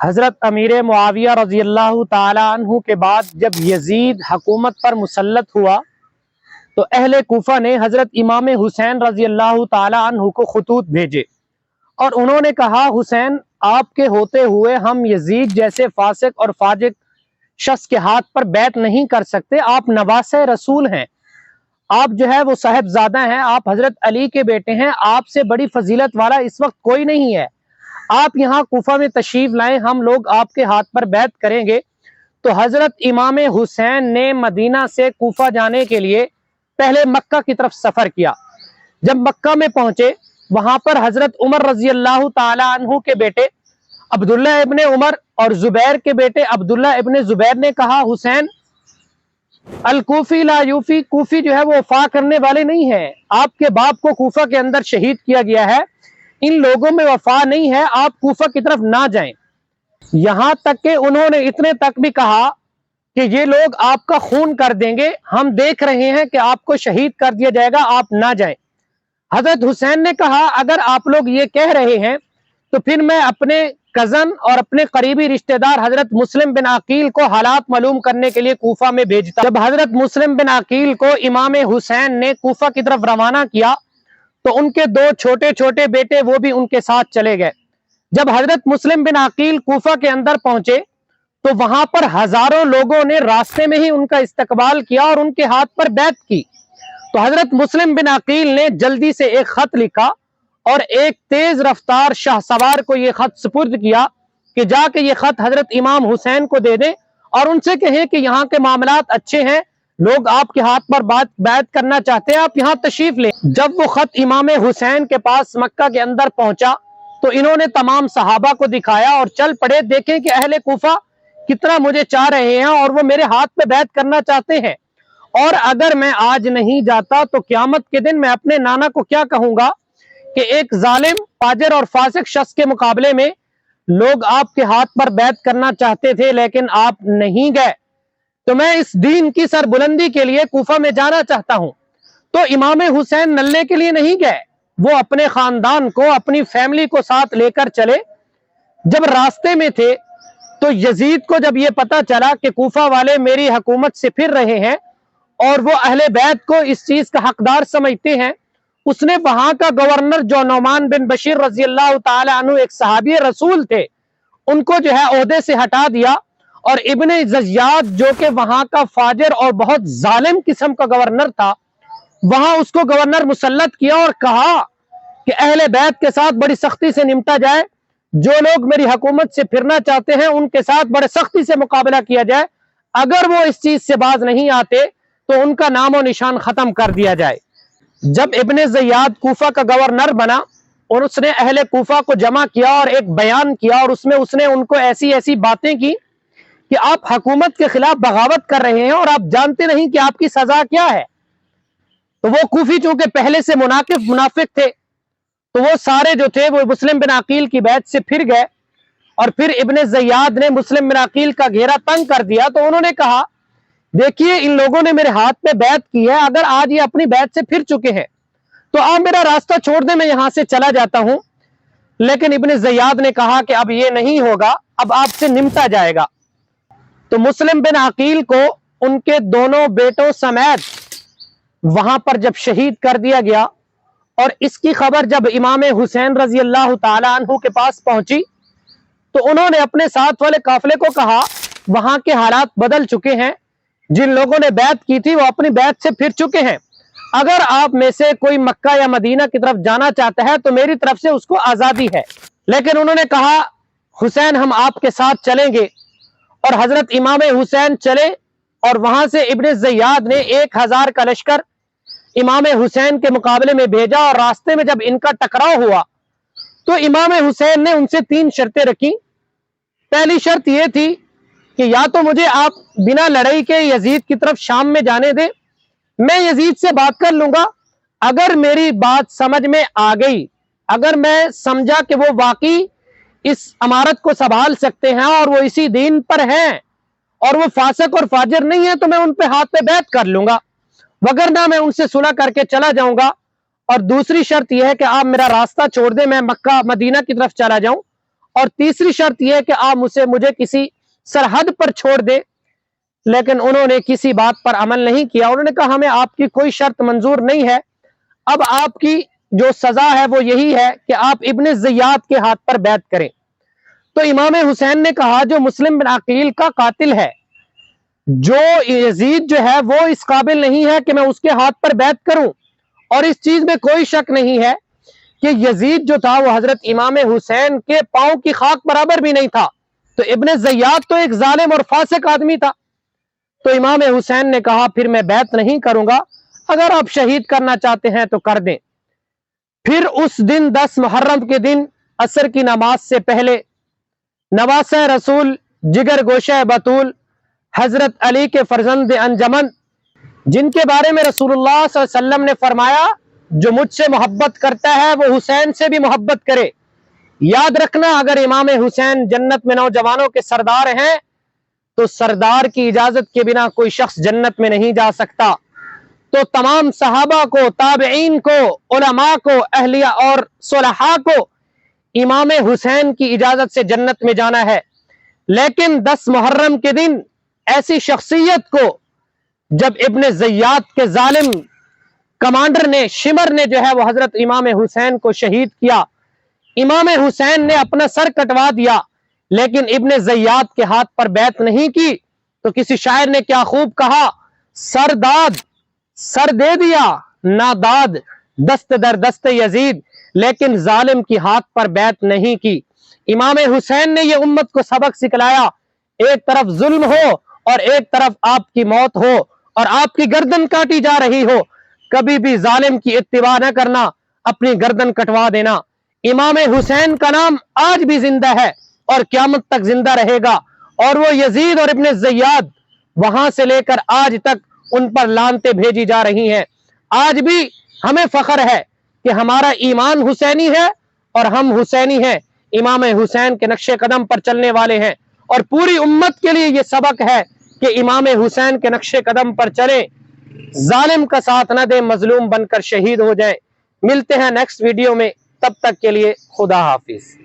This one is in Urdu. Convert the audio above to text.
حضرت امیر معاویہ رضی اللہ تعالیٰ عنہ کے بعد جب یزید حکومت پر مسلط ہوا تو اہل کوفہ نے حضرت امام حسین رضی اللہ تعالیٰ عنہ کو خطوط بھیجے اور انہوں نے کہا حسین آپ کے ہوتے ہوئے ہم یزید جیسے فاسق اور فاجر شخص کے ہاتھ پر بیعت نہیں کر سکتے، آپ نواسہ رسول ہیں، آپ جو ہے وہ صاحبزادہ ہیں، آپ حضرت علی کے بیٹے ہیں، آپ سے بڑی فضیلت والا اس وقت کوئی نہیں ہے، آپ یہاں کوفہ میں تشریف لائیں، ہم لوگ آپ کے ہاتھ پر بیعت کریں گے۔ تو حضرت امام حسین نے مدینہ سے کوفہ جانے کے لیے پہلے مکہ کی طرف سفر کیا۔ جب مکہ میں پہنچے وہاں پر حضرت عمر رضی اللہ تعالی عنہ کے بیٹے عبداللہ ابن عمر اور زبیر کے بیٹے عبداللہ ابن زبیر نے کہا حسین الکوفی لا یوفی، کوفی جو ہے وہ وفا کرنے والے نہیں ہیں، آپ کے باپ کو کوفہ کے اندر شہید کیا گیا ہے، ان لوگوں میں وفا نہیں ہے، آپ کوفہ کی طرف نہ جائیں۔ یہاں تک کہ انہوں نے اتنے تک بھی کہا کہ یہ لوگ آپ کا خون کر دیں گے، ہم دیکھ رہے ہیں کہ آپ کو شہید کر دیا جائے گا، آپ نہ جائیں۔ حضرت حسین نے کہا اگر آپ لوگ یہ کہہ رہے ہیں تو پھر میں اپنے کزن اور اپنے قریبی رشتہ دار حضرت مسلم بن عقیل کو حالات معلوم کرنے کے لیے کوفہ میں بھیجتا۔ جب حضرت مسلم بن عقیل کو امام حسین نے کوفہ کی طرف روانہ کیا تو ان کے دو چھوٹے چھوٹے بیٹے وہ بھی ان کے ساتھ چلے گئے۔ جب حضرت مسلم بن عقیل کوفہ کے اندر پہنچے تو وہاں پر ہزاروں لوگوں نے راستے میں ہی ان کا استقبال کیا اور ان کے ہاتھ پر بیعت کی۔ تو حضرت مسلم بن عقیل نے جلدی سے ایک خط لکھا اور ایک تیز رفتار شاہ سوار کو یہ خط سپرد کیا کہ جا کے یہ خط حضرت امام حسین کو دے دیں اور ان سے کہیں کہ یہاں کے معاملات اچھے ہیں، لوگ آپ کے ہاتھ پر بیعت کرنا چاہتے ہیں، آپ یہاں تشریف لیں۔ جب وہ خط امام حسین کے پاس مکہ کے اندر پہنچا تو انہوں نے تمام صحابہ کو دکھایا اور چل پڑے، دیکھیں کہ اہل کوفہ کتنا مجھے چاہ رہے ہیں اور وہ میرے ہاتھ پہ بیعت کرنا چاہتے ہیں، اور اگر میں آج نہیں جاتا تو قیامت کے دن میں اپنے نانا کو کیا کہوں گا کہ ایک ظالم فاجر اور فاسق شخص کے مقابلے میں لوگ آپ کے ہاتھ پر بیعت کرنا چاہتے تھے لیکن آپ نہیں گئے، تو میں اس دین کی سربلندی کے لیے کوفہ میں جانا چاہتا ہوں۔ تو امام حسین نلنے کے لیے نہیں گئے، وہ اپنے خاندان کو، اپنی فیملی کو ساتھ لے کر چلے۔ جب راستے میں تھے تو یزید کو جب یہ پتا چلا کہ کوفہ والے میری حکومت سے پھر رہے ہیں اور وہ اہل بیت کو اس چیز کا حقدار سمجھتے ہیں، اس نے وہاں کا گورنر جو نعمان بن بشیر رضی اللہ تعالی عنہ ایک صحابی رسول تھے ان کو جو ہے عہدے سے ہٹا دیا، اور ابن زیاد جو کہ وہاں کا فاجر اور بہت ظالم قسم کا گورنر تھا وہاں اس کو گورنر مسلط کیا اور کہا کہ اہل بیت کے ساتھ بڑی سختی سے نمٹا جائے، جو لوگ میری حکومت سے پھرنا چاہتے ہیں ان کے ساتھ بڑے سختی سے مقابلہ کیا جائے، اگر وہ اس چیز سے باز نہیں آتے تو ان کا نام و نشان ختم کر دیا جائے۔ جب ابن زیاد کوفہ کا گورنر بنا اور اس نے اہل کوفہ کو جمع کیا اور ایک بیان کیا اور اس میں ان کو ایسی ایسی باتیں کی کہ آپ حکومت کے خلاف بغاوت کر رہے ہیں اور آپ جانتے نہیں کہ آپ کی سزا کیا ہے، تو وہ کوفی چونکہ پہلے سے منافق تھے تو وہ سارے جو تھے وہ مسلم بن عقیل کی بیعت سے پھر گئے، اور پھر ابن زیاد نے مسلم بن عقیل کا گھیرا تنگ کر دیا تو انہوں نے کہا دیکھیے ان لوگوں نے میرے ہاتھ پہ بیعت کی ہے، اگر آج یہ اپنی بیعت سے پھر چکے ہیں تو آپ میرا راستہ چھوڑ دیں، میں یہاں سے چلا جاتا ہوں۔ لیکن ابن زیاد نے کہا کہ اب یہ نہیں ہوگا، اب آپ سے نمٹا جائے گا۔ تو مسلم بن عقیل کو ان کے دونوں بیٹوں سمیت وہاں پر جب شہید کر دیا گیا اور اس کی خبر جب امام حسین رضی اللہ تعالی عنہ کے پاس پہنچی تو انہوں نے اپنے ساتھ والے قافلے کو کہا وہاں کے حالات بدل چکے ہیں، جن لوگوں نے بیعت کی تھی وہ اپنی بیعت سے پھر چکے ہیں، اگر آپ میں سے کوئی مکہ یا مدینہ کی طرف جانا چاہتا ہے تو میری طرف سے اس کو آزادی ہے۔ لیکن انہوں نے کہا حسین ہم آپ کے ساتھ چلیں گے، اور حضرت امام حسین چلے اور وہاں سے ابن زیاد نے 1000 کا لشکر امام حسین کے مقابلے میں بھیجا، اور راستے میں جب ان کا ٹکراؤ ہوا تو امام حسین نے ان سے 3 شرطیں رکھی۔ پہلی شرط یہ تھی کہ یا تو مجھے آپ بنا لڑائی کے یزید کی طرف شام میں جانے دیں، میں یزید سے بات کر لوں گا، اگر میری بات سمجھ میں آ گئی، اگر میں سمجھا کہ وہ واقعی اس امارت کو سنبھال سکتے ہیں اور وہ اسی دین پر ہیں اور وہ فاسق اور فاجر نہیں ہیں تو میں ان پہ ہاتھ پہ بیعت کر لوں گا، وگرنہ میں ان سے صلح کر کے چلا جاؤں گا۔ اور دوسری شرط یہ ہے کہ آپ میرا راستہ چھوڑ دیں، میں مکہ مدینہ کی طرف چلا جاؤں، اور تیسری شرط یہ کہ آپ مجھے کسی سرحد پر چھوڑ دیں. لیکن انہوں نے کسی بات پر عمل نہیں کیا. انہوں نے کہا ہمیں آپ کی کوئی شرط منظور نہیں ہے. اب آپ کی جو سزا ہے وہ یہی ہے کہ آپ ابن زیاد کے ہاتھ پر بیعت کریں. تو امام حسین نے کہا جو مسلم بن عقیل کا قاتل ہے، جو یزید جو ہے وہ اس قابل نہیں ہے کہ میں اس کے ہاتھ پر بیعت کروں. اور اس چیز میں کوئی شک نہیں ہے کہ یزید جو تھا وہ حضرت امام حسین کے پاؤں کی خاک برابر بھی نہیں تھا. تو ابن زیاد تو ایک ظالم اور فاسق آدمی تھا. تو امام حسین نے کہا پھر میں بیعت نہیں کروں گا، اگر آپ شہید کرنا چاہتے ہیں تو کر دیں. پھر اس دن 10 محرم کے دن عصر کی نماز سے پہلے نواسہ رسول جگر گوشہ بطول حضرت علی کے فرزند انجمن، جن کے بارے میں رسول اللہ صلی اللہ علیہ وسلم نے فرمایا جو مجھ سے محبت کرتا ہے وہ حسین سے بھی محبت کرے. یاد رکھنا اگر امام حسین جنت میں نوجوانوں کے سردار ہیں تو سردار کی اجازت کے بنا کوئی شخص جنت میں نہیں جا سکتا. تو تمام صحابہ کو، تابعین کو، علماء کو، اہلیہ اور صلحاء کو امام حسین کی اجازت سے جنت میں جانا ہے. لیکن 10 محرم کے دن ایسی شخصیت کو جب ابن زیاد کے ظالم کمانڈر نے، شمر نے جو ہے وہ حضرت امام حسین کو شہید کیا. امام حسین نے اپنا سر کٹوا دیا لیکن ابن زیاد کے ہاتھ پر بیعت نہیں کی. تو کسی شاعر نے کیا خوب کہا، سر داد سر دے دیا ناداد دست در دست یزید، لیکن ظالم کی ہاتھ پر بیعت نہیں کی. امام حسین نے یہ امت کو سبق سکھلایا، ایک طرف ظلم ہو اور ایک طرف آپ کی موت ہو اور آپ کی گردن کاٹی جا رہی ہو، کبھی بھی ظالم کی اتباع نہ کرنا، اپنی گردن کٹوا دینا. امام حسین کا نام آج بھی زندہ ہے اور قیامت تک زندہ رہے گا. اور وہ یزید اور ابن زیاد وہاں سے لے کر آج تک ان پر لعنتیں بھیجی جا رہی ہیں. آج بھی ہمیں فخر ہے کہ ہمارا ایمان حسینی ہے اور ہم حسینی ہیں، امام حسین کے نقش قدم پر چلنے والے ہیں. اور پوری امت کے لیے یہ سبق ہے کہ امام حسین کے نقش قدم پر چلیں، ظالم کا ساتھ نہ دیں، مظلوم بن کر شہید ہو جائیں. ملتے ہیں نیکسٹ ویڈیو میں، تب تک کے لیے خدا حافظ.